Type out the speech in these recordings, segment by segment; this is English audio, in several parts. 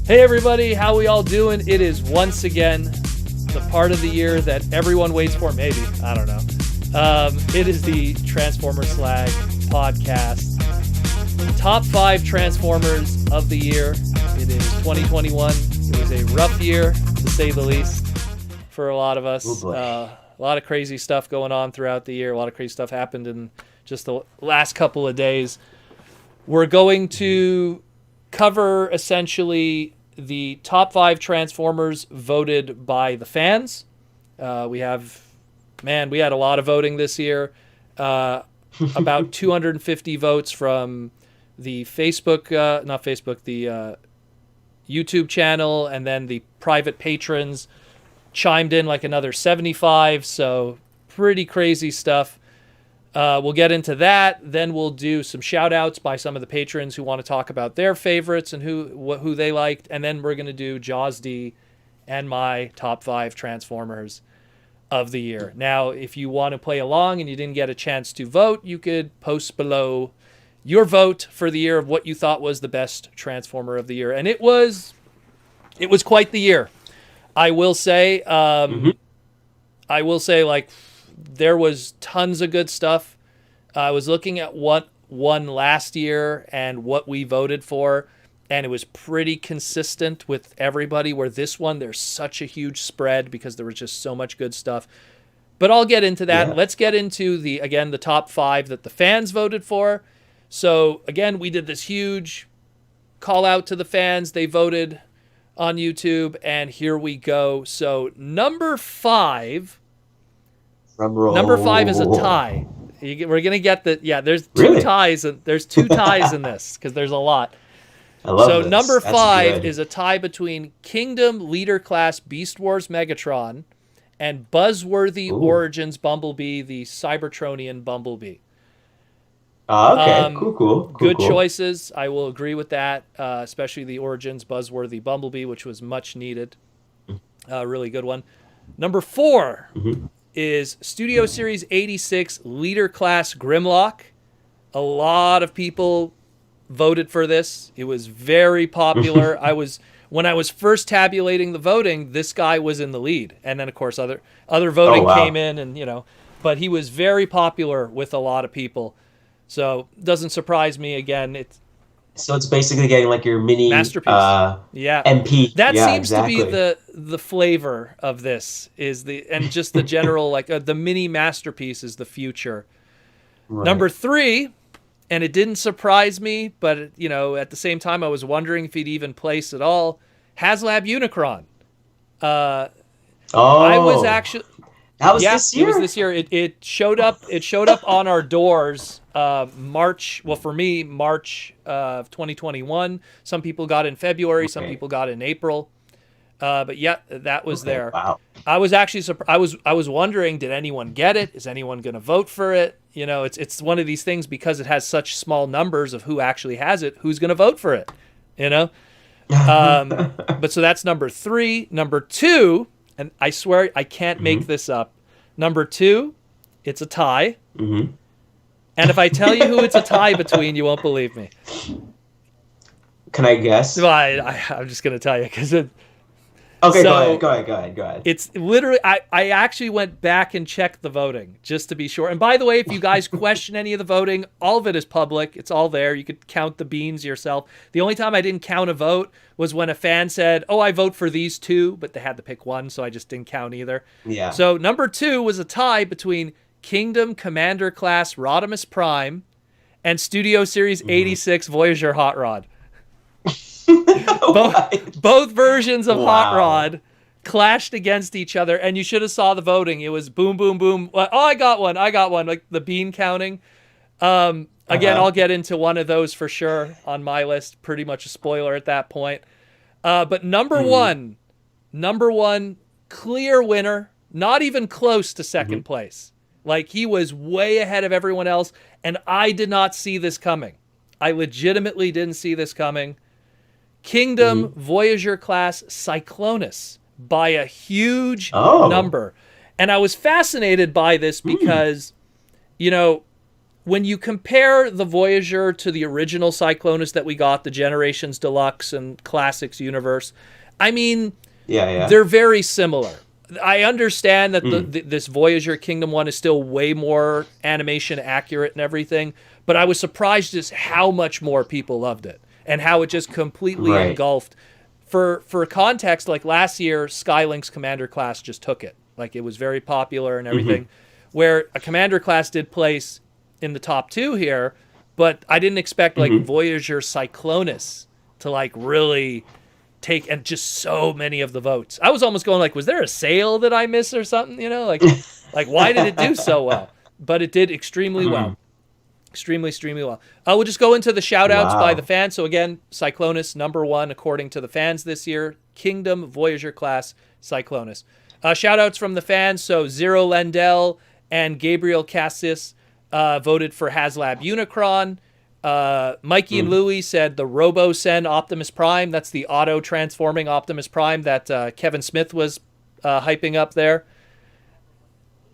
Hey everybody, how we all doing? It is once again the part of the year that everyone waits for, maybe. I don't know. It is the Transformer Slag podcast. Top 5 Transformers of the year. It is 2021. It was a rough year, to say the least, for a lot of us. A lot of crazy stuff going on throughout the year. A lot of crazy stuff happened in just the last couple of days. We're going to cover essentially the top 5 Transformers voted by the fans. We had a lot of voting this year. About 250 votes from the the YouTube channel, and then the private patrons chimed in like another 75. So pretty crazy stuff. We'll get into that. Then we'll do some shout outs by some of the patrons who want to talk about their favorites and who they liked. And then we're going to do JawzD and my top 5 Transformers of the year. Now, if you want to play along and you didn't get a chance to vote, you could post below your vote for the year of what you thought was the best Transformer of the year. And it was quite the year. I will say, like, there was tons of good stuff. I was looking at what won last year and what we voted for, and it was pretty consistent with everybody, where this one, there's such a huge spread because there was just so much good stuff. But I'll get into that. Yeah. Let's get into the top 5 that the fans voted for. So, again, we did this huge call out to the fans. They voted on YouTube, and here we go. So, number 5 is a tie. We're gonna get the there's two ties, and there's 2 ties in this because there's a lot. I love so this. Number That's 5 good. is a tie between Kingdom Leader Class Beast Wars Megatron and Buzzworthy Origins Bumblebee, the Cybertronian Bumblebee. Okay, cool. Good choices. I will agree with that, especially the Origins Buzzworthy Bumblebee, which was much needed. Really good one. Number 4 is Studio Series 86 Leader Class Grimlock. A lot of people voted for this. It was very popular. When I was first tabulating the voting, this guy was in the lead, and then of course other voting came in, and but he was very popular with a lot of people. So doesn't surprise me. Again, it's basically getting like your mini masterpiece. MP. That seems exactly. to be the flavor of this, and just the general the mini masterpiece is the future. Right. Number 3, and it didn't surprise me, but at the same time I was wondering if he'd even place at all. HasLab Unicron. I was actually. That was this year? It was this year. It showed up. It showed up on our doors March. Well, for me, March of 2021. Some people got in February. Some people got in April. But yeah, that was there. Wow. I was actually surprised. I was wondering, did anyone get it? Is anyone going to vote for it? It's one of these things, because it has such small numbers of who actually has it. Who's going to vote for it? But so that's number 3. Number 2. And I swear I can't make this up. Number 2, it's a tie. And if I tell you who it's a tie between, you won't believe me. Can I guess? Well, I'm just going to tell you because it. Okay, so go ahead. It's literally, I actually went back and checked the voting just to be sure. And by the way, if you guys question any of the voting, all of it is public. It's all there. You could count the beans yourself. The only time I didn't count a vote was when a fan said, I vote for these 2, but they had to pick one, so I just didn't count either. Yeah. So number 2 was a tie between Kingdom Commander Class Rodimus Prime and Studio Series 86 Voyager Hot Rod. Both versions of Hot Rod clashed against each other, and you should have saw the voting. It was boom, boom, boom. I got one. Like the bean counting. Again, I'll get into one of those for sure on my list. Pretty much a spoiler at that point. But number one, clear winner, not even close to second place. Like, he was way ahead of everyone else, and I did not see this coming. I legitimately didn't see this coming. Kingdom Voyager Class Cyclonus by a huge number. And I was fascinated by this because, when you compare the Voyager to the original Cyclonus that we got, the Generations Deluxe and Classics universe, I mean, they're very similar. I understand that this Voyager Kingdom one is still way more animation accurate and everything, but I was surprised just how much more people loved it and how it just completely engulfed. For context, like last year, Skylink's Commander class just took it. Like it was very popular and everything, where a Commander class did place in the top 2 here, but I didn't expect like Voyager Cyclonus to like really take and just so many of the votes. I was almost going like, was there a sale that I missed or something? You know, like why did it do so well? But it did extremely well. Extremely well. We'll just go into the shout-outs by the fans. So again, Cyclonus #1 according to the fans this year. Kingdom Voyager class Cyclonus. Shout-outs from the fans. So Zero Lendell and Gabriel Cassis voted for HasLab Unicron. Mikey and Louie said the RoboSen Optimus Prime. That's the auto-transforming Optimus Prime that Kevin Smith was hyping up there.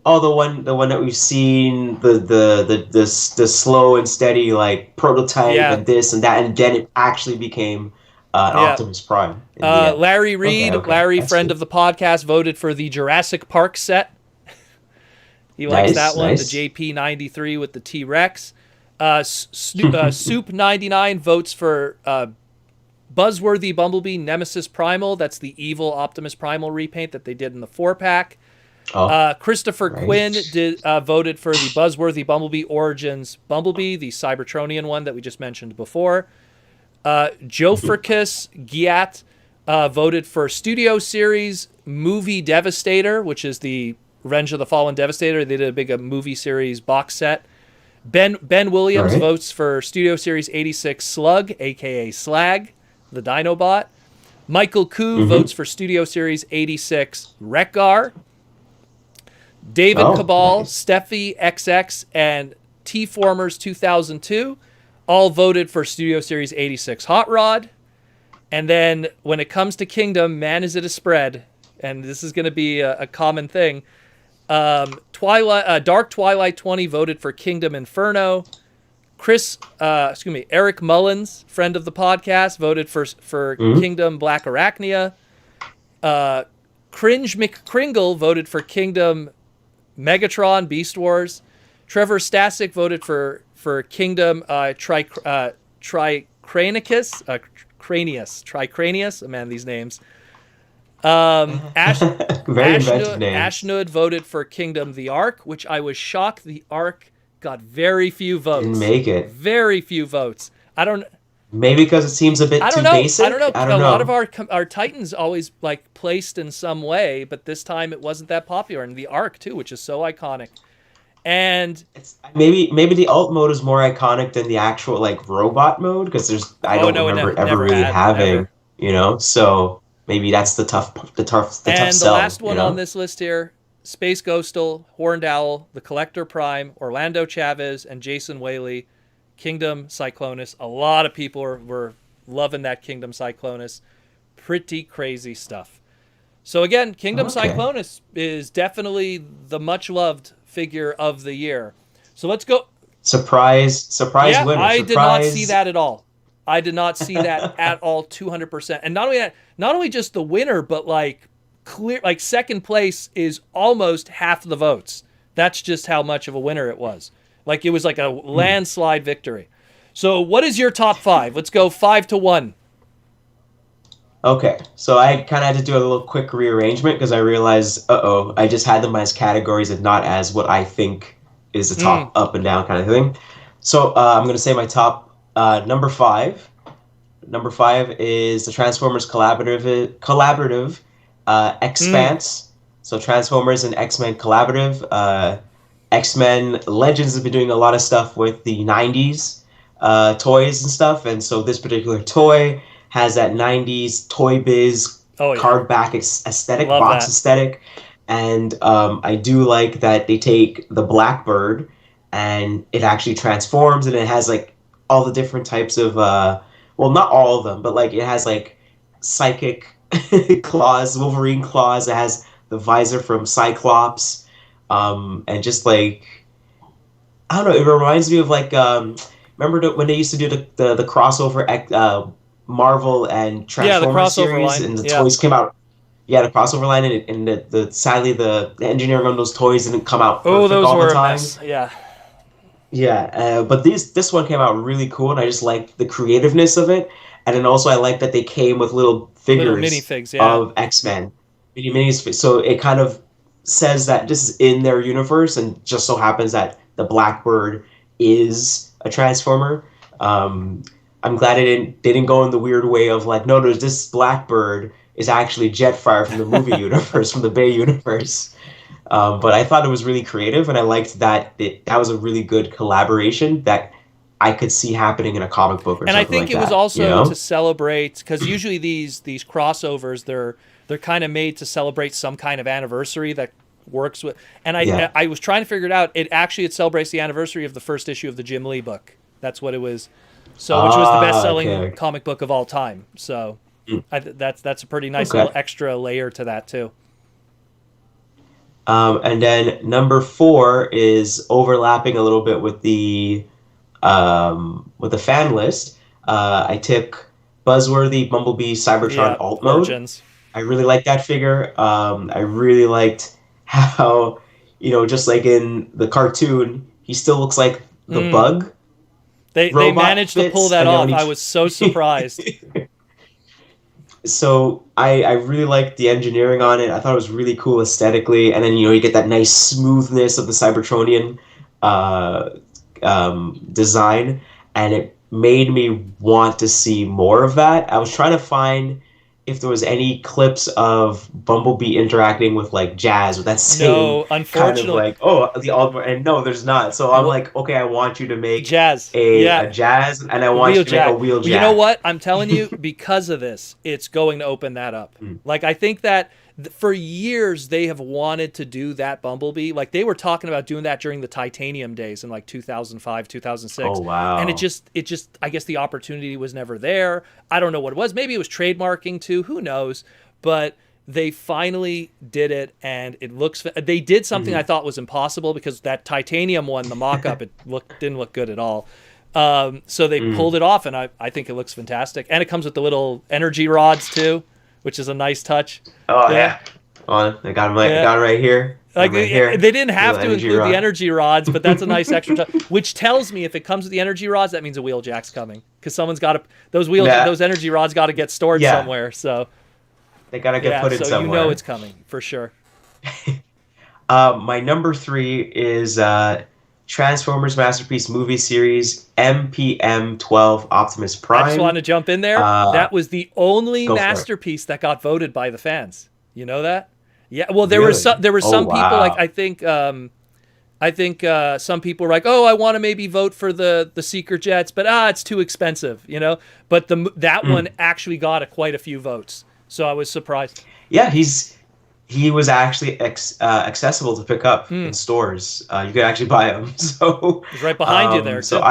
Oh, the one that we've seen, the slow and steady like prototype and this and that, and then it actually became an Optimus Prime. Larry Reed, Larry, that's friend of the podcast, voted for the Jurassic Park set. He likes that one, the JP93 with the T-Rex. Soup99 votes for Buzzworthy Bumblebee Nemesis Primal. That's the evil Optimus Primal repaint that they did in the 4-pack. Christopher Quinn voted for the Buzzworthy Bumblebee Origins Bumblebee, the Cybertronian one that we just mentioned before. Jofricus Giat voted for Studio Series Movie Devastator, which is the Revenge of the Fallen Devastator. They did a big movie series box set. Ben Williams votes for Studio Series 86 Slug, a.k.a. Slag, the Dinobot. Michael Koo votes for Studio Series 86 Wreck-Gar. David Cabal, Steffi XX, and T-Formers 2002 all voted for Studio Series 86 Hot Rod. And then when it comes to Kingdom, man, is it a spread. And this is going to be a common thing. Dark Twilight 20 voted for Kingdom Inferno. Eric Mullins, friend of the podcast, voted for Kingdom Black Arachnia. Cringe McCringle voted for Kingdom Megatron Beast Wars. Trevor Stasic voted for Kingdom Tricranius. Oh, man, these names. Ashnud voted for Kingdom the Ark, which I was shocked the Ark got very few votes. Didn't make it. Very few votes. Maybe because it seems a bit too basic. I don't know. A lot of our Titans always like placed in some way, but this time it wasn't that popular. And the Ark too, which is so iconic. And maybe the alt mode is more iconic than the actual like robot mode because I don't remember ever really having, you know. So maybe that's the tough sell. And the last one on this list here: Space Ghostal, Horned Owl, the Collector Prime, Orlando Chavez, and Jason Whaley. Kingdom Cyclonus. A lot of people were loving that Kingdom Cyclonus. Pretty crazy stuff. So again, Kingdom Cyclonus is definitely the much loved figure of the year. So let's go. Surprise winner. I did not see that at all. I did not see that at all. 200%. And not only that, not only just the winner, but like clear, like second place is almost half the votes. That's just how much of a winner it was. Like it was like a landslide victory. So what is your top 5? Let's go 5-1. Okay, so I kind of had to do a little quick rearrangement because I realized, I just had them as categories and not as what I think is the top up and down kind of thing. So I'm going to say my top number 5. Number 5 is the Transformers Collaborative Expanse. So Transformers and X-Men Collaborative. X-Men Legends has been doing a lot of stuff with the 90s toys and stuff, and so this particular toy has that 90s Toy Biz card back aesthetic, box aesthetic, and I do like that they take the Blackbird and it actually transforms, and it has like all the different types of well, not all of them, but like it has like psychic claws, Wolverine claws. It has the visor from Cyclops. And just like I don't know. It reminds me of like remember when they used to do the crossover Marvel and Yeah, the Transformers crossover series, line. and the Yeah. toys came out. Yeah, the crossover line, and the sadly the engineering on those toys didn't come out Oh, perfect those all the were a time. mess. Yeah. Yeah, but this one came out really cool, and I just liked the creativeness of it, and then also I liked that they came with little Little figures minifigs. Yeah. of X-Men, mini minis. So it kind of says that this is in their universe, and just so happens that the Blackbird is a Transformer. Um, I'm glad they didn't go in the weird way of like, no, there's this Blackbird is actually Jetfire from the movie universe, from the Bay universe. But I thought it was really creative, and I liked that that was a really good collaboration that I could see happening in a comic book or And I something think like it was that. You also to know? celebrate, because usually these crossovers, they're kind of made to celebrate some kind of anniversary that works with. And Yeah. I was trying to figure it out. It celebrates the anniversary of the first issue of the Jim Lee book. That's what it was. So, which was the best Ah, selling okay. comic book of all time. So Mm, that's a pretty nice little okay. extra layer to that too. And then number four is overlapping a little bit with the fan list. I took Buzzworthy Bumblebee Cybertron Yeah, alt mode. Origins. I really liked that figure. I really liked how, just like in the cartoon, he still looks like the Mm. bug They robot managed to pull fits, that and then when off. I was so surprised. so I really liked the engineering on it. I thought it was really cool aesthetically, and then you get that nice smoothness of the Cybertronian uh, design, and it made me want to see more of that. I was trying to find if there was any clips of Bumblebee interacting with like Jazz with that same No, kind of unfortunately. like, oh, the Ultimate, and no, there's not. So I'm Well, like, okay, I want you to make Jazz. a Yeah. Jazz, and I want Wheel you to make a jack. wheel Well, you know jack. what? I'm telling you, because of this, it's going to open that up. Mm. Like, I think that for years they have wanted to do that Bumblebee. Like, they were talking about doing that during the Titanium days in like 2005, Oh 2006. And wow. I guess the opportunity was never there. I don't know what it was. Maybe it was trademarking too. Who knows? But they finally did it, and it looks. They did something I Mhm. thought was impossible because that titanium one, the mock-up, it didn't look good at all. So they pulled Mm. it off, and I think it looks fantastic. And it comes with the little energy rods too, which is a nice touch. Oh Yeah, yeah. On. I yeah. got 'em right here. Got Like 'em right they here. didn't The have little to energy include the rod. energy rods, but that's a nice extra touch. Which tells me if it comes with the energy rods, that means a wheeljack's coming because someone's got to Yeah. those energy rods got to get stored Yeah. somewhere. So They gotta get yeah, put in so you know it's somewhere. coming for sure. My number three is Transformers Masterpiece movie series MPM 12 Optimus I just want Prime. to jump in there. Uh, That was the only Go for it. masterpiece that got voted by the fans. You know that? Yeah. Well, Really? there were Oh some people like wow. I think some people were like, oh, I want to maybe vote for the Seeker Jets, but it's too expensive, you know. But that one Mm. actually got quite a few votes, so I was surprised. Yeah, he was actually accessible to pick up Hmm. in stores. You could actually buy him. He's right behind you there So too.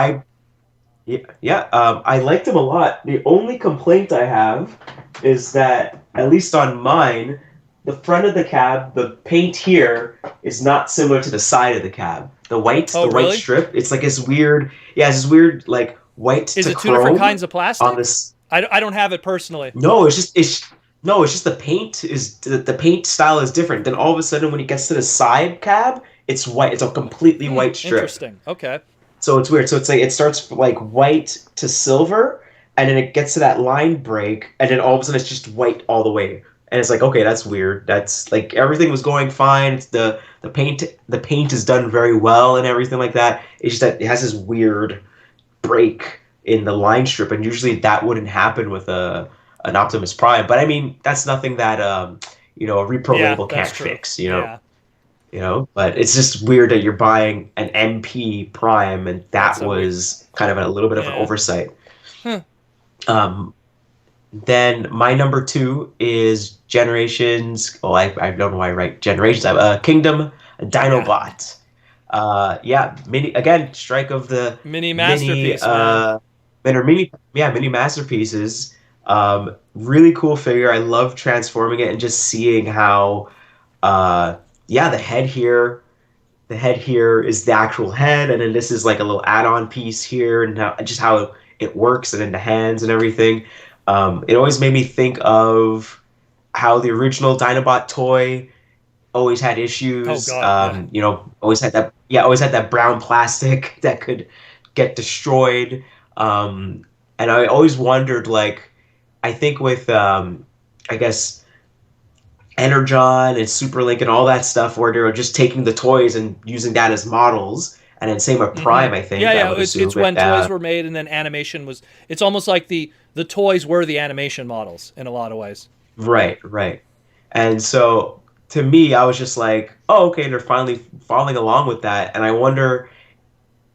I liked him a lot. The only complaint I have is that, at least on mine, the front of the cab, the paint here is not similar to the side of the cab. Oh, The white really? strip, it's like this weird, yeah, it's this weird like white Is to it two different chrome kinds of on plastic? this. I don't have it personally. No, it's just the paint style is different. Then all of a sudden, when it gets to the side cab, it's white. It's a completely Hmm. white strip. Interesting. Okay. So it's weird. So it's like it starts like white to silver, and then it gets to that line break, and then all of a sudden it's just white all the way. And it's like, okay, that's weird. That's like everything was going fine. The paint is done very well and everything like that. It's just that it has this weird break in the line strip, and usually that wouldn't happen with a an Optimus Prime. But I mean, that's nothing that a repro Yeah, label that's can't true. fix. Yeah, But it's just weird that you're buying an MP Prime, and that's that a weird. was kind of a little bit of an Yeah. oversight. Huh. Um, then my number two is Generations. Oh, I don't know why I write Generations. Kingdom Yeah. Dinobot. Yeah, mini again. Strike of the Mini mini, masterpiece, man. mini masterpieces. Really cool figure. I love transforming it and just seeing how, uh, yeah, the the head here is the actual head, and then this is like a little add-on piece here, and how it works, and then the hands and everything. It always made me think of how the original Dinobot toy always had Oh issues. God, yeah. Always had that brown plastic that could get destroyed. And I always wondered, like, I think with I guess Energon and Superlink and all that stuff, where they're just taking the toys and using that as models, and then same with Prime. I Yeah, think I yeah. would It's assume. it's when toys were made and then animation was. It's almost like the toys were the animation models in a lot of ways. Right, right. And so to me, I was just like, oh, okay, they're finally following along with that. And I wonder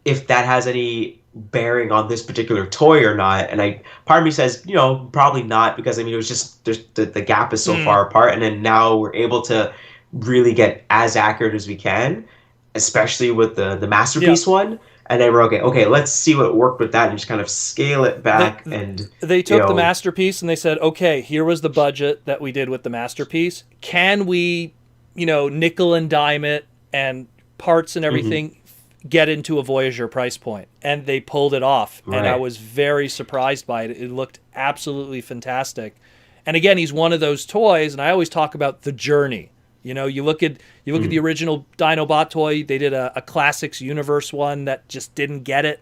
if that has any bearing on this particular toy or not. And part of me says, probably not, because I mean, it was just the gap is so far apart. And then now we're able to really get as accurate as we can, especially with the masterpiece one. And then we're okay, let's see what worked with that and just kind of scale it back. They took the masterpiece and they said, okay, here was the budget that we did with the masterpiece. Can we, nickel and dime it and parts and everything get into a Voyager price point? And they pulled it off. Right. And I was very surprised by it. It looked absolutely fantastic. And again, he's one of those toys, and I always talk about the journey. You look at the original Dinobot toy. They did a Classics Universe one that just didn't get it,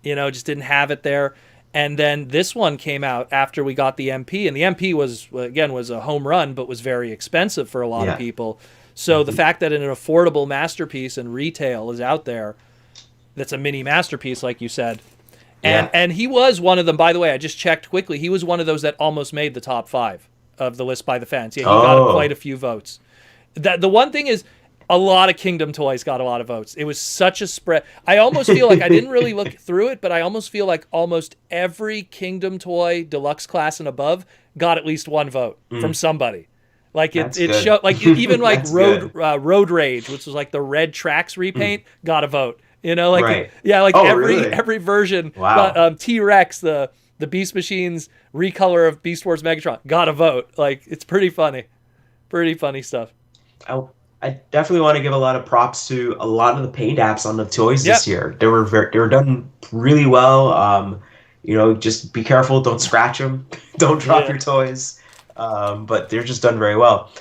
just didn't have it there. And then this one came out after we got the MP, and the MP was a home run, but was very expensive for a lot of people. So the fact that an affordable masterpiece and retail is out there, that's a mini masterpiece, like you said. And he was one of them, by the way. I just checked quickly. He was one of those that almost made the top 5 of the list by the fans. Yeah, he got quite a few votes. The one thing is, a lot of Kingdom toys got a lot of votes. It was such a spread. I almost feel like I didn't really look through it, but I almost feel like almost every Kingdom toy, deluxe class and above, got at least one vote from somebody. Like it showed, like even like Road Rage, which was like the red tracks repaint, got a vote. Right. Every version. Wow. T-Rex, the Beast Machines recolor of Beast Wars Megatron, got a vote. Like, it's pretty funny. Pretty funny stuff. I definitely want to give a lot of props to a lot of the paint apps on the toys this year. They were done really well. Just be careful, don't scratch them, don't drop your toys. But they're just done very well.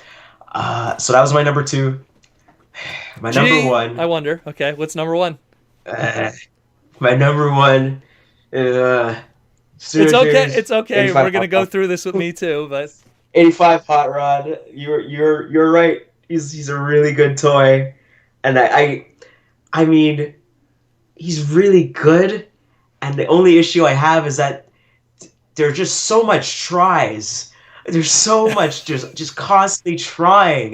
So that was my number 2. My number 1. I wonder. Okay, what's number 1? My number 1 is It's okay. We're gonna go through this with me too, but 85 Hot Rod. You're right. He's a really good toy, and I mean, he's really good. And the only issue I have is that there's just so much tries. There's so much just constantly trying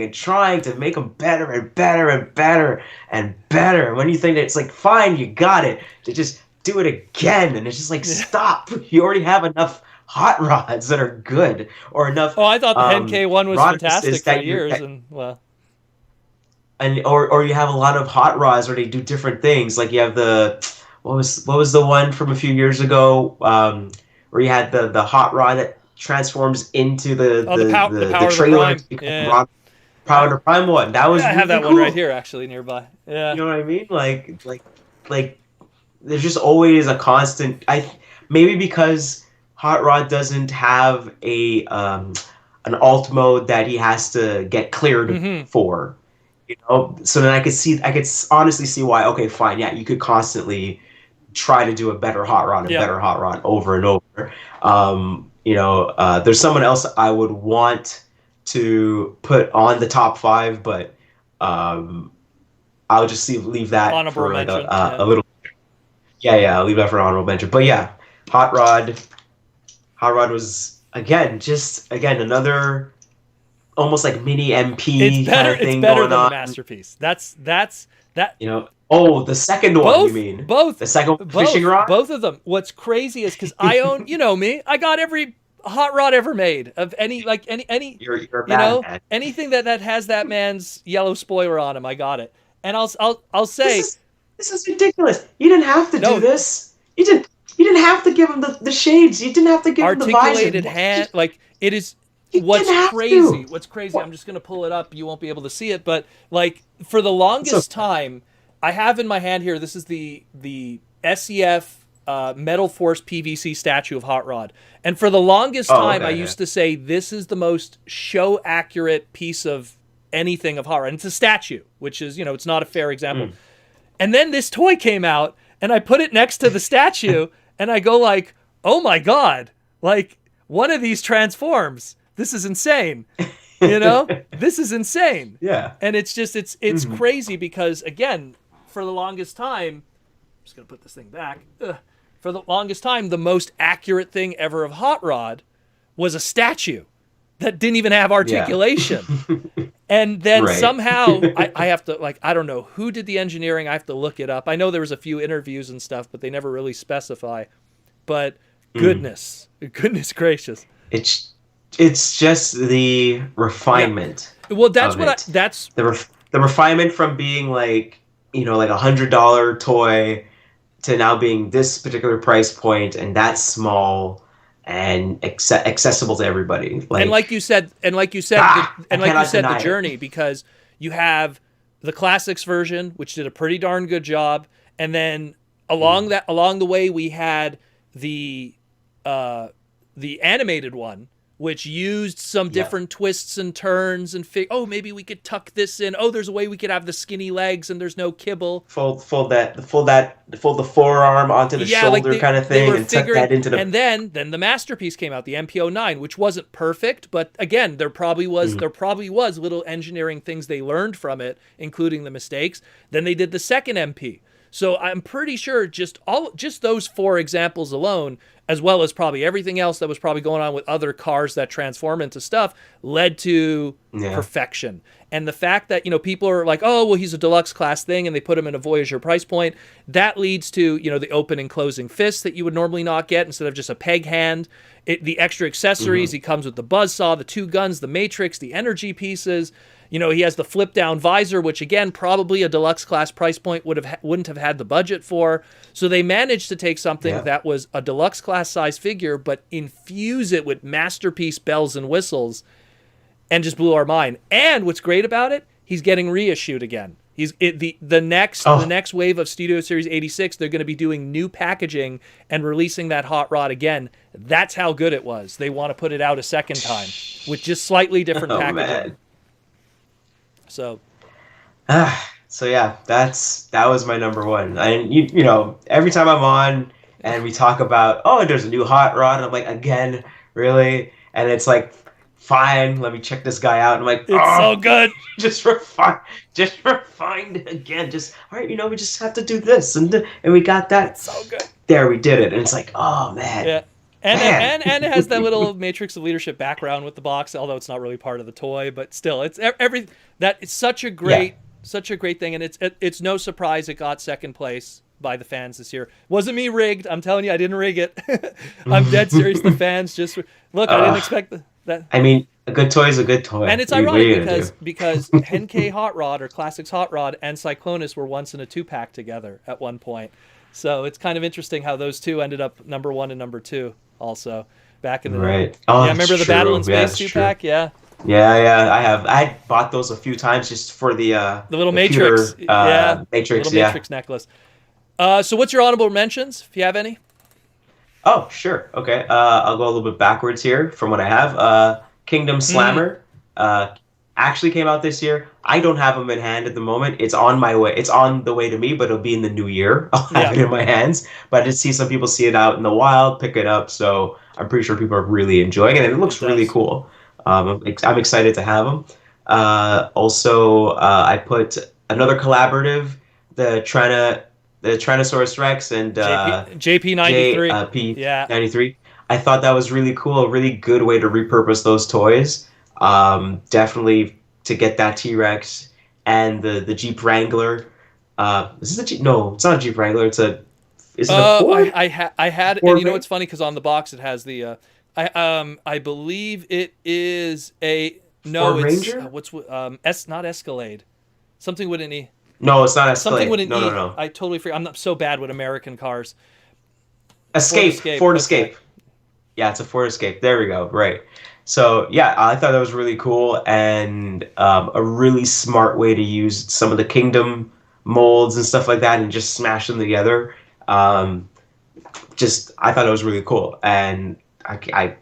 to make them better and better and better and better. When you think that it's like, fine, you got it, to just do it again, and it's just like, stop. You already have enough Hot Rods that are good, or enough. Oh, I thought the NK one was fantastic for years, or you have a lot of Hot Rods where they do different things. Like you have what was the one from a few years ago, where you had the Hot Rod that transforms into the trailer to become Power to Prime one. That was I have that cool. one right here actually nearby. Yeah. You know what I mean? Like there's just always a constant. Maybe because Hot Rod doesn't have an alt mode that he has to get cleared for. So then I could honestly see why. Okay, fine, yeah, you could constantly try to do a better Hot Rod and better Hot Rod over and over. There's someone else I would want to put on the top 5, but I'll just leave that honorable for like mention, a little. I'll leave that for honorable mention. But yeah, Hot Rod was again another almost like mini MP kind of thing going on. It's better than the masterpiece. That's that. Oh, the second one, you mean? Both. The second fishing rod? Both of them. What's crazy is because I own, me, I got every Hot Rod ever made of any. You're a bad man. Anything that has that man's yellow spoiler on him, I got it. And I'll say this is ridiculous. You didn't have to do this. You didn't have to give him the shades. You didn't have to give him the visor. Articulated hand, like it is. What's crazy? I'm just gonna pull it up. You won't be able to see it, but like for the longest time, I have in my hand here. This is the SEF Metal Force PVC statue of Hot Rod, and for the longest Oh, time, I okay. Yeah. used to say this is the most show accurate piece of anything of Hot Rod. And it's a statue, which is it's not a fair example. Mm. And then this toy came out, and I put it next to the statue, and I go like, "Oh my god! Like one of these transforms. This is insane." This is insane. Yeah. And it's just it's crazy because again, for the longest time, I'm just gonna put this thing back. For the longest time, the most accurate thing ever of Hot Rod was a statue that didn't even have articulation. And then Right. somehow I have to I don't know who did the engineering. I have to look it up. I know there was a few interviews and stuff, but they never really specify. But goodness gracious. It's just the refinement. Yeah. Well, that's of what it. that's The refinement from being like like $100 toy to now being this particular price point and that small and accessible to everybody. and like you said, I cannot the deny it. journey, because you have the classics version, which did a pretty darn good job, and then along the way we had the animated one, which used some different twists and turns and maybe we could tuck this in. Oh, there's a way we could have the skinny legs and there's no kibble. Fold the forearm onto the shoulder kind of thing and tuck that into the. And then the masterpiece came out, the MP09, which wasn't perfect, but again, there probably was little engineering things they learned from it, including the mistakes. Then they did the second MP. So I'm pretty sure just those four examples alone, as well as probably everything else that was probably going on with other cars that transform into stuff, led to perfection. And the fact that people are like, oh well, he's a deluxe class thing, and they put him in a Voyager price point, that leads to the open and closing fist that you would normally not get instead of just a peg hand. The extra accessories, he comes with the buzzsaw, the two guns, the matrix, the energy pieces. He has the flip down visor, which again, probably a deluxe class price point wouldn't have had the budget for. So they managed to take something that was a deluxe class size figure, but infuse it with masterpiece bells and whistles, and just blew our mind. And what's great about it, he's getting reissued again. The next wave of Studio Series 86, they're going to be doing new packaging and releasing that Hot Rod again. That's how good it was. They want to put it out a second time with just slightly different packaging. Man. So yeah, that was my number one. And every time I'm on and we talk about, there's a new Hot Rod, and I'm like, again, really? And it's like, fine, let me check this guy out. And I'm like, it's so good. Just refined again. Just all right, we just have to do this, and we got that. It's so good. There, we did it, and it's like, oh man. Yeah. And it has that little Matrix of Leadership background with the box, although it's not really part of the toy, but still, it's it's such a great thing, and it's no surprise it got second place by the fans this year. Wasn't me rigged. I'm telling you, I didn't rig it. I'm dead serious. The fans just look. I didn't expect that. I mean, a good toy is a good toy. And it's ironic because Henkei Hot Rod or Classics Hot Rod and Cyclonus were once in a 2-pack together at one point. So it's kind of interesting how those two ended up number 1 and number 2 also back in the day. Oh, yeah, remember the Battle in Space 2-pack? Yeah. Yeah, I bought those a few times just for the little Matrix. Matrix, little Matrix necklace. So what's your honorable mentions, if you have any? Oh, sure. Okay. I'll go a little bit backwards here from what I have. Kingdom Slammer actually came out this year. I don't have them in hand at the moment. It's on my way. It's on the way to me, but it'll be in the new year. I'll have it in my hands. But I did see some people see it out in the wild, pick it up. So I'm pretty sure people are really enjoying it. And it looks really cool. I'm excited to have them. Also, I put another collaborative, the Tyrannosaurus Rex and JP93. P93. I thought that was really cool. A really good way to repurpose those toys. Definitely to get that T-Rex and the Jeep Wrangler. Is this a Jeep? No, it's not a Jeep Wrangler. Is it a Ford? I had, and you know what's funny, because on the box it has the I believe it is a Ford Ranger? Not Escalade. Something with an E. No, it's not Escalade. Something with an E. No. I totally forget. I'm not so bad with American cars. Ford Escape. Yeah, it's a Ford Escape. There we go. Right. So yeah, I thought that was really cool and a really smart way to use some of the Kingdom molds and stuff like that and just smash them together. I thought it was really cool, and I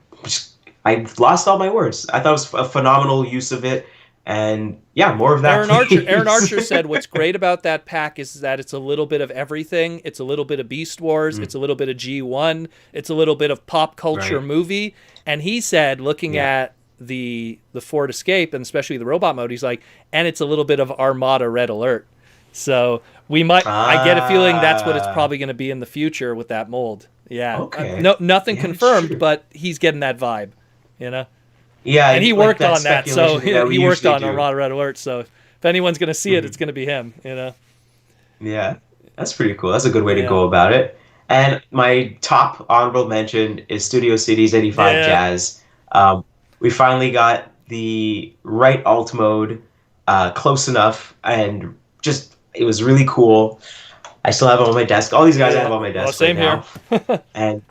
lost all my words. I thought it was a phenomenal use of it, and yeah, more of that. Aaron Archer said what's great about that pack is that it's a little bit of everything. It's a little bit of Beast Wars. It's a little bit of G1. It's a little bit of pop culture movie. And he said, looking at the Ford Escape and especially the robot mode, he's like, and it's a little bit of Armada Red Alert. So we might. I get a feeling that's what it's probably going to be in the future with that mold. Yeah. Okay. Nothing confirmed, but he's getting that vibe. You know. Yeah, and he worked on that, so he worked on Armada Red Alert. So if anyone's going to see it, it's going to be him. You know. Yeah, that's pretty cool. That's a good way to go about it. And my top honorable mention is Studio Cities 85 Jazz. We finally got the right alt mode, close enough, and just it was really cool. I still have it on my desk. All these guys I have on my desk right now. Here. And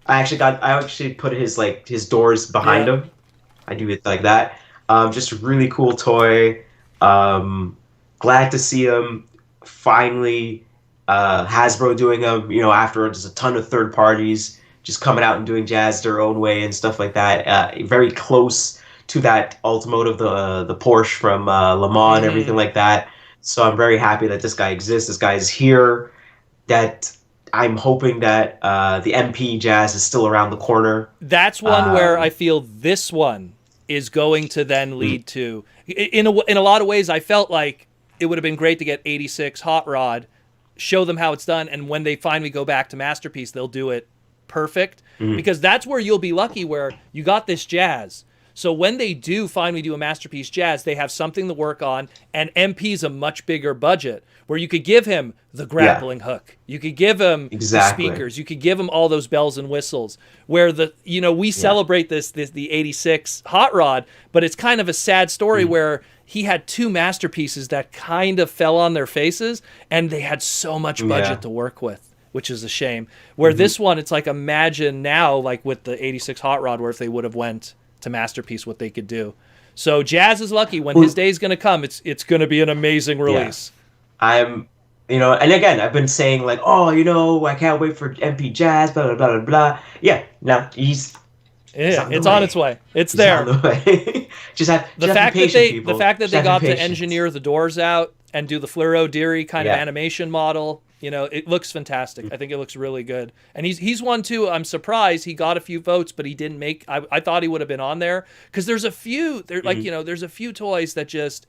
I actually put his doors behind him. I do it like that. Just a really cool toy. Glad to see him finally. Hasbro doing them, after just a ton of third parties just coming out and doing jazz their own way and stuff like that. Very close to that automotive, the Porsche from Le Mans and everything like that. So I'm very happy that this guy exists. This guy is here. That I'm hoping that the MP Jazz is still around the corner. That's one where I feel this one is going to then lead to. In a lot of ways, I felt like it would have been great to get 86 Hot Rod, show them how it's done, and when they finally go back to Masterpiece, they'll do it perfect. Because that's where you'll be lucky, where you got this Jazz. So when they do finally do a Masterpiece Jazz, they have something to work on, and MP's a much bigger budget, where you could give him the grappling hook. You could give him the speakers. You could give him all those bells and whistles, where we celebrate the 86 Hot Rod, but it's kind of a sad story where he had two masterpieces that kind of fell on their faces, and they had so much budget to work with, which is a shame. Where this one, it's like, imagine now, like with the 86 Hot Rod, where if they would have went to Masterpiece, what they could do. So Jazz is lucky. When his day's going to come, it's going to be an amazing release. I'm, and again, I've been saying like, I can't wait for MP Jazz, blah, blah, blah, blah. Yeah, now it's on its way. It's there. On the way. The fact that they got to engineer the doors out and do the Fluoro Deary kind of animation model, it looks fantastic. I think it looks really good. And he's one too. I'm surprised he got a few votes, but he didn't make. I thought he would have been on there, because there's a few. There's a few toys that just,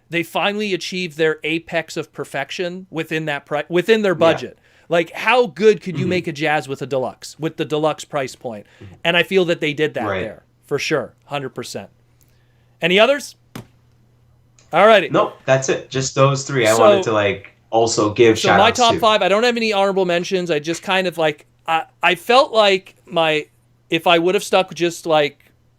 they finally achieved their apex of perfection within within their budget. Like, how good could you make a Jazz with the deluxe price point? And I feel that they did that there for sure, 100%. Any others? Alrighty. Nope, that's it. Just those three. I wanted to also give shout outs to. My top 5, I don't have any honorable mentions. I just kind of I felt like if I would have stuck just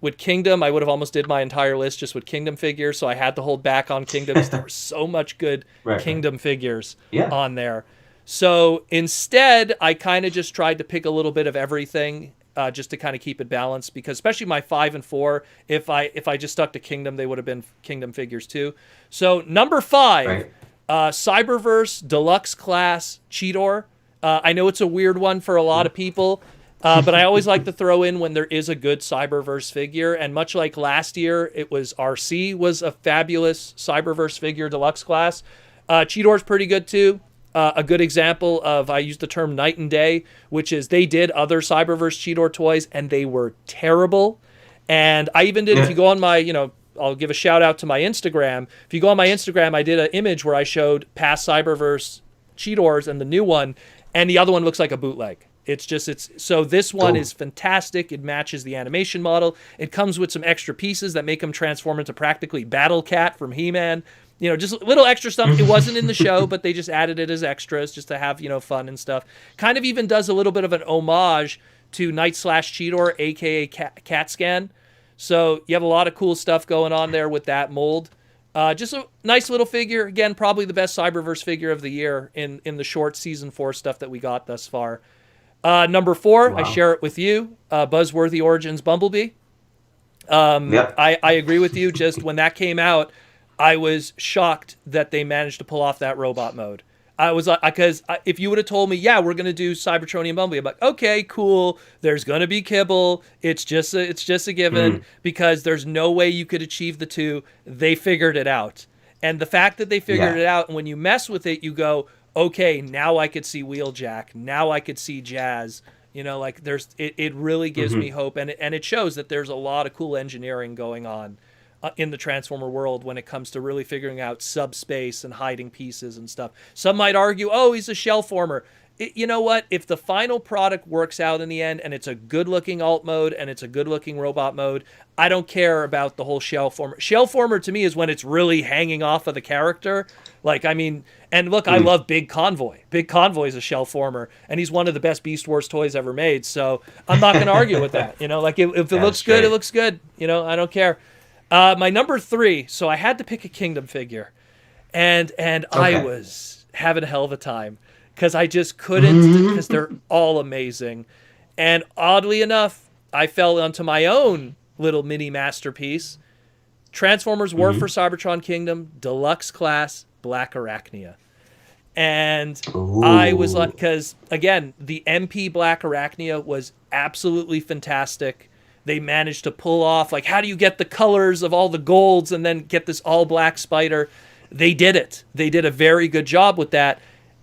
with Kingdom, I would have almost did my entire list just with Kingdom figures. So I had to hold back on Kingdom because there were so much good Kingdom figures on there. So instead, I kind of just tried to pick a little bit of everything, just to kind of keep it balanced, because especially my 5 and 4, if I just stuck to Kingdom, they would have been Kingdom figures too. So number 5, Cyberverse Deluxe Class Cheetor. I know it's a weird one for a lot of people, but I always like to throw in when there is a good Cyberverse figure. And much like last year, it was RC was a fabulous Cyberverse figure Deluxe Class. Cheetor's pretty good too. A good example of, I use the term night and day, which is they did other Cyberverse Cheetor toys and they were terrible. And I even did, if you go on my, I'll give a shout out to my Instagram. If you go on my Instagram, I did an image where I showed past Cyberverse Cheetors and the new one, and the other one looks like a bootleg. So this one is fantastic. It matches the animation model. It comes with some extra pieces that make him transform into practically Battle Cat from He-Man. Just little extra stuff. It wasn't in the show, but they just added it as extras just to have, fun and stuff. Kind of even does a little bit of an homage to Night/Cheetor, aka Cat Scan. So you have a lot of cool stuff going on there with that mold. Just a nice little figure. Again, probably the best Cyberverse figure of the year in the short Season 4 stuff that we got thus far. Number 4, I share it with you, Buzzworthy Origins Bumblebee. I agree with you. Just when that came out, I was shocked that they managed to pull off that robot mode. I was like, because if you would have told me, yeah, we're gonna do Cybertronian Bumblebee, I'm like, okay, cool. There's gonna be kibble. It's just a given because there's no way you could achieve the two. They figured it out, and the fact that they figured it out, and when you mess with it, you go, okay, now I could see Wheeljack. Now I could see Jazz. You know, like it really gives me hope, and it shows that there's a lot of cool engineering going on in the Transformer world when it comes to really figuring out subspace and hiding pieces and stuff. Some might argue, oh, he's a shell former. You know what? If the final product works out in the end and it's a good-looking alt mode and it's a good-looking robot mode, I don't care about the whole shell former. Shell former to me is when it's really hanging off of the character. Like, I mean, and look, I love Big Convoy. Big Convoy is a shell former, and he's one of the best Beast Wars toys ever made. So I'm not going to argue with that. You know, like if it looks good, it looks good. You know, I don't care. My number 3, so I had to pick a Kingdom figure, and I was having a hell of a time because I just couldn't, because they're all amazing. And oddly enough, I fell onto my own little mini masterpiece. Transformers War for Cybertron Kingdom, Deluxe Class, Black Arachnia. And I was like, because again, the MP Black Arachnia was absolutely fantastic. They managed to pull off, like, how do you get the colors of all the golds and then get this all black spider? They did it. They did a very good job with that.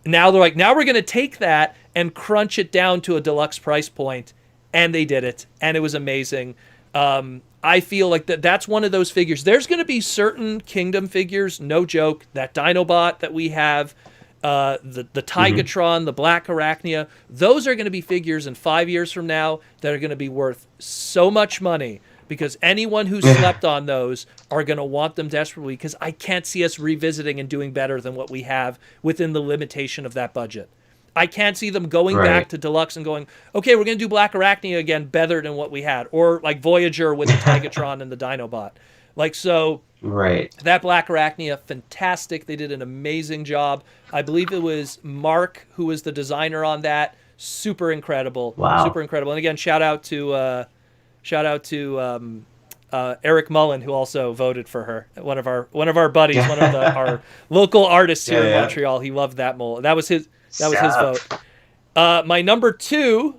Now they're like, now we're going to take that and crunch it down to a deluxe price point. And they did it. And it was amazing. I feel like that's one of those figures. There's going to be certain Kingdom figures, no joke, that Dinobot that we have, the Tigatron, the Black Arachnia, those are going to be figures in 5 years from now that are going to be worth so much money because anyone who slept on those are going to want them desperately because I can't see us revisiting and doing better than what we have within the limitation of that budget. I can't see them going back to Deluxe and going, okay, we're going to do Black Arachnia again better than what we had. Or like Voyager with the Tigatron and the Dinobot. Like, so... That Black Arachnia, fantastic. They did an amazing job. I believe it was Mark who was the designer on that. Super incredible. Wow. Super incredible. And again, shout out to Eric Mullen, who also voted for her. One of our buddies, one of our local artists here in Montreal. He loved that mold. That was his vote. My number 2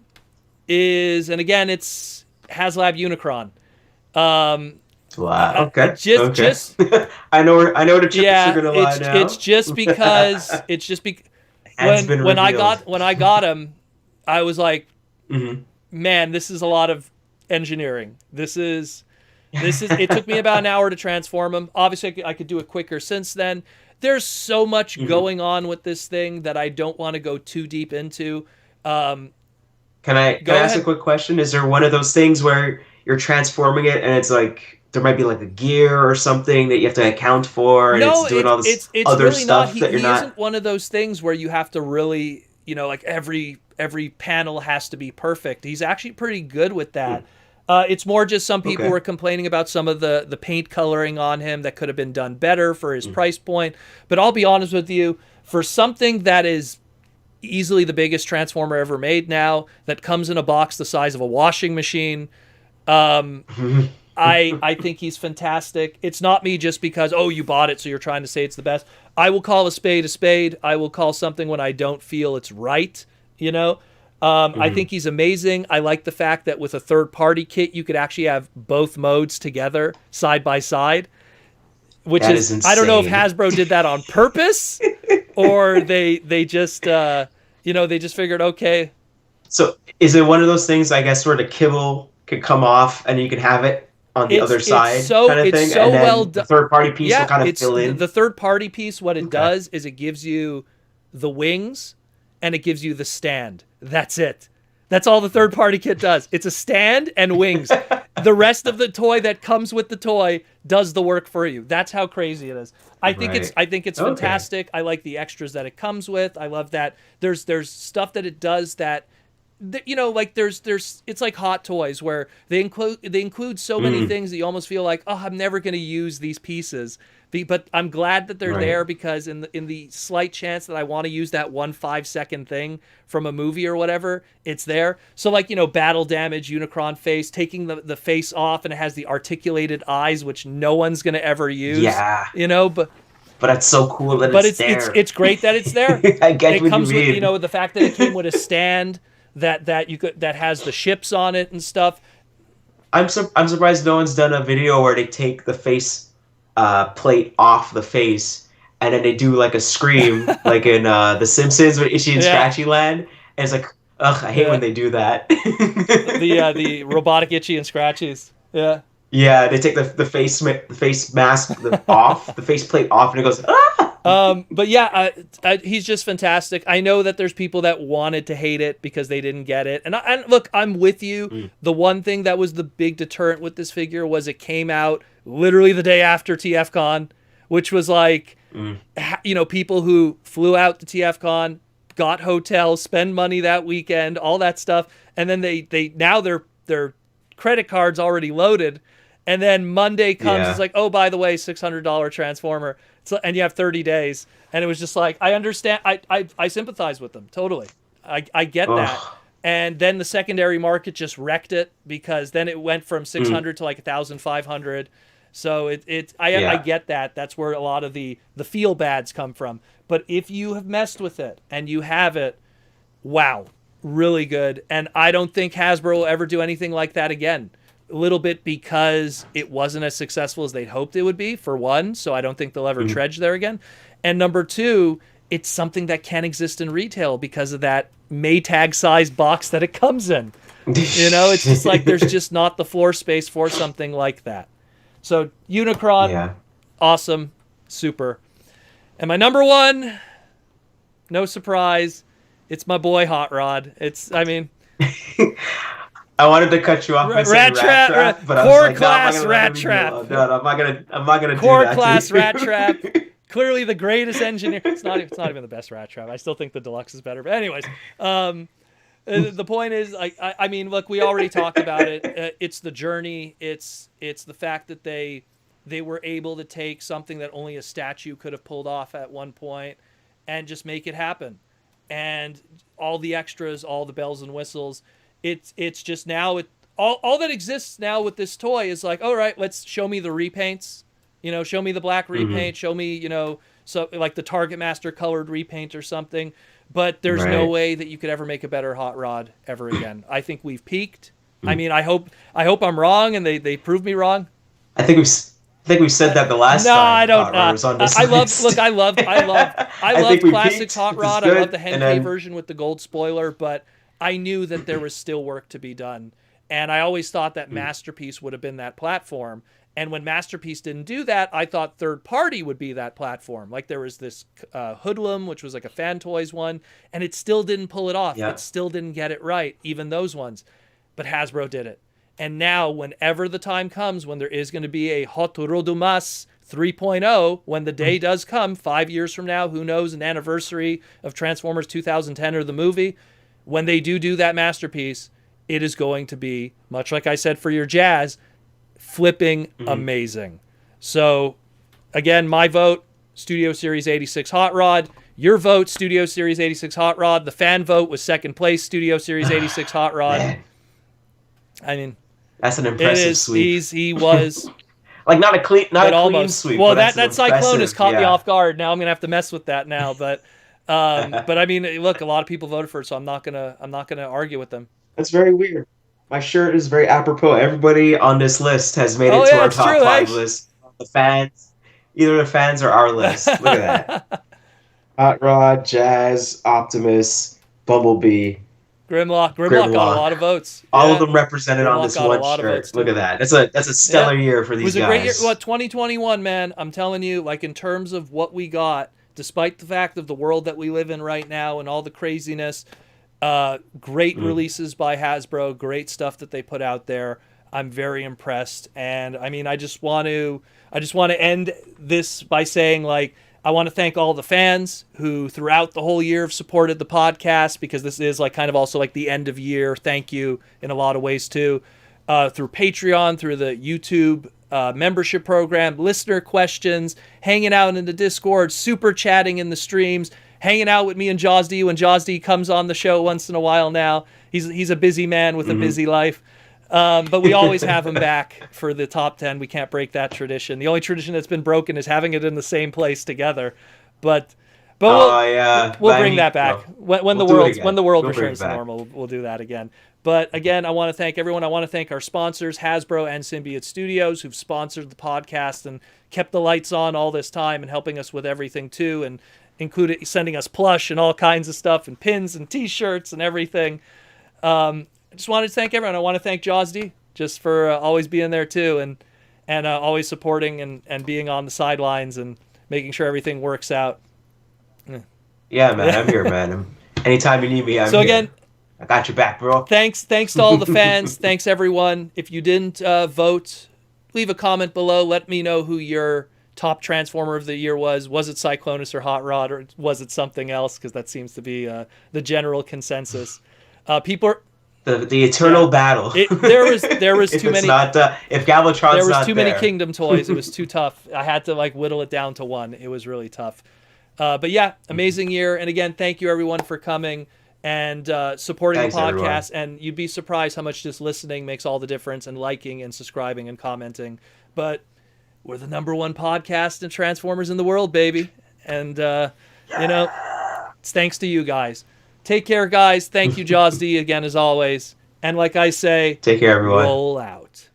is, and again, it's HasLab Unicron. Wow. Okay. Just I know where the chips are gonna lie now. It's just because when I got him, I was like, man, this is a lot of engineering. This is. It took me about an hour to transform him. Obviously, I could do it quicker since then. There's so much going on with this thing that I don't want to go too deep into. Can I ask a quick question? Is there one of those things where you're transforming it and it's like there might be like a gear or something that you have to account for, and it's doing all this other really stuff not. that you're not? He isn't one of those things where you have to really, like every panel has to be perfect. He's actually pretty good with that. It's more just some people were complaining about some of the paint coloring on him that could have been done better for his price point. But I'll be honest with you, for something that is easily the biggest Transformer ever made now, that comes in a box the size of a washing machine, I think he's fantastic. It's not me just because, you bought it, so you're trying to say it's the best. I will call a spade a spade. I will call something when I don't feel it's right, I think he's amazing. I like the fact that with a third-party kit, you could actually have both modes together, side by side, which is insane. I don't know if Hasbro did that on purpose or they just, they just figured, okay. So is it one of those things, I guess, where the kibble could come off and you can have it on the other side kind of thing? So and then well the third-party piece will kind of fill in? The third-party piece, what it does is it gives you the wings and it gives you the stand. That's it. That's all the third-party kit does. It's a stand and wings. The rest of the toy that comes with the toy does the work for you. That's how crazy it is. I think it's fantastic. I like the extras that it comes with. I love that there's stuff that it does that like there's it's like Hot Toys where they include so many things that you almost feel like, oh, I'm never going to use these pieces. But I'm glad that they're there, because in the slight chance that I want to use that 1 5-second thing from a movie or whatever, it's there. So like, Battle Damage Unicron face, taking the face off, and it has the articulated eyes, which no one's going to ever use. Yeah. But it's so cool that it's there. It's great that it's there. I get it what comes you mean. with, the fact that it came with a stand that has the ships on it and stuff. I'm surprised no one's done a video where they take the face plate off the face, and then they do like a scream, like in The Simpsons with Itchy and Scratchy Land. And it's like, ugh, I hate when they do that. the robotic Itchy and Scratchies. Yeah. Yeah, they take the face mask off, the face plate off, and it goes, ah! But yeah, he's just fantastic. I know that there's people that wanted to hate it because they didn't get it. And look, I'm with you. The one thing that was the big deterrent with this figure was it came out literally the day after TFCon, which was like, people who flew out to TFCon, got hotels, spend money that weekend, all that stuff. And then they now their credit card's already loaded. And then Monday comes, it's like, oh, by the way, $600 Transformer. And you have 30 days. And it was just like, I understand. I sympathize with them. Totally. I get that. And then the secondary market just wrecked it, because then it went from 600 to like 1,500. So I get that. That's where a lot of the feel bads come from. But if you have messed with it and you have it, wow, really good. And I don't think Hasbro will ever do anything like that again. A little bit because it wasn't as successful as they'd hoped it would be, for one. So I don't think they'll ever dredge there again. And number two, it's something that can exist in retail because of that Maytag-sized box that it comes in. It's just like there's just not the floor space for something like that. So Unicron, awesome, super. And my number one, no surprise, it's my boy Hot Rod. I wanted to cut you off by saying Rat Trap, but I was like, class Rat Trap. No, I'm not gonna do that. Core class Rat Trap. Clearly the greatest engineer. It's not even the best Rat Trap. I still think the Deluxe is better. But anyways, the point is, I mean, look, we already talked about it. It's the journey. It's the fact that they were able to take something that only a statue could have pulled off at one point and just make it happen. And all the extras, all the bells and whistles. It's just now all that exists now with this toy is like, all right, let's show me the repaints, show me the black repaint, show me, so like the Target Master colored repaint or something. But there's no way that you could ever make a better Hot Rod ever again. I think we've peaked. I mean, I hope I'm wrong and they prove me wrong. I think we said that the last time. No, I don't. I love classic Hot Rod. I love the Henkei version with the gold spoiler, but I knew that there was still work to be done. And I always thought that Masterpiece would have been that platform. And when Masterpiece didn't do that, I thought Third Party would be that platform. Like there was this Hoodlum, which was like a Fan Toys one, and it still didn't pull it off. Yeah. It still didn't get it right, even those ones. But Hasbro did it. And now, whenever the time comes when there is going to be a Hot Rodomas 3.0, when the day does come, 5 years from now, who knows, an anniversary of Transformers 2010 or the movie, when they do that Masterpiece, it is going to be, much like I said for your Jazz, flipping amazing. So, again, my vote, Studio Series 86 Hot Rod. Your vote, Studio Series 86 Hot Rod. The fan vote was second place, Studio Series 86 Hot Rod. Man. I mean, that's an impressive sweep. He was like not a clean sweep. Well, that Cyclone has caught me off guard. Now I'm gonna have to mess with that now, but I mean, look, a lot of people voted for it, so I'm not gonna argue with them. That's very weird. My shirt is very apropos. Everybody on this list has made it to our top 5 list. The fans, either the fans or our list. Look at that. Hot Rod, Jazz, Optimus, Bumblebee. Grimlock got a lot of votes. All of them represented on this one shirt. Look at that. That's a stellar year for these guys. It was a great year. Well, 2021, man, I'm telling you, like in terms of what we got, despite the fact of the world that we live in right now and all the craziness, great releases by Hasbro, great stuff that they put out there. I'm very impressed. And I mean, I just want to end this by saying, like, I want to thank all the fans who throughout the whole year have supported the podcast, because this is like kind of also like the end of year thank you in a lot of ways too. Through Patreon, through the YouTube membership program, listener questions, hanging out in the Discord, super chatting in the streams, hanging out with me and JawzD when JawzD comes on the show once in a while now. He's a busy man with a busy life. But we always have him back for the top 10. We can't break that tradition. The only tradition that's been broken is having it in the same place together. But we'll bring that back when the world returns to normal. We'll do that again. But again, I want to thank everyone. I want to thank our sponsors, Hasbro and Symbiote Studios, who've sponsored the podcast and kept the lights on all this time and helping us with everything too, and included sending us plush and all kinds of stuff and pins and T-shirts and everything. I just wanted to thank everyone. I want to thank JawzD just for always being there too, and always supporting and being on the sidelines and making sure everything works out. Yeah, man, I'm here, man. Anytime you need me, I'm here. So again, I got your back, bro. Thanks to all the fans. Thanks everyone. If you didn't vote, leave a comment below. Let me know who your top Transformer of the year was. Was it Cyclonus or Hot Rod, or was it something else? Because that seems to be the general consensus. People are. The eternal battle. There was too many. If Galvatron's there was not too many Kingdom toys. It was too tough. I had to like whittle it down to one. It was really tough. But yeah, amazing year. And again, thank you everyone for coming and supporting the podcast. Everyone. And you'd be surprised how much just listening makes all the difference, and liking and subscribing and commenting. But we're the #1 podcast in Transformers in the world, baby. And it's thanks to you guys. Take care, guys. Thank you, JawzD, again, as always. And like I say, take care, everyone. Roll out.